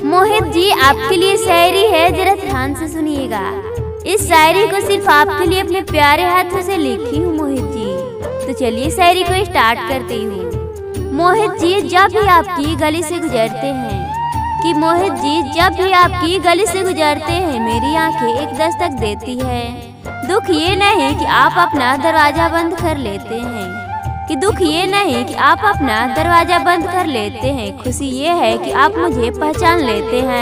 मोहित जी, आपके लिए शायरी है, जरा ध्यान से सुनिएगा। इस शायरी को सिर्फ आपके लिए अपने प्यारे हाथों से लिखी हूँ मोहित जी। तो चलिए शायरी को स्टार्ट करती हूँ। मोहित जी, जब भी आपकी गली से गुजरते हैं मोहित जी, जब भी आपकी गली से गुजरते हैं, मेरी आंखें एक दस्तक देती है। दुख ये नहीं कि आप अपना दरवाजा बंद कर लेते हैं, दुख ये नहीं कि आप अपना दरवाजा बंद कर लेते हैं, खुशी ये है कि आप मुझे पहचान लेते हैं।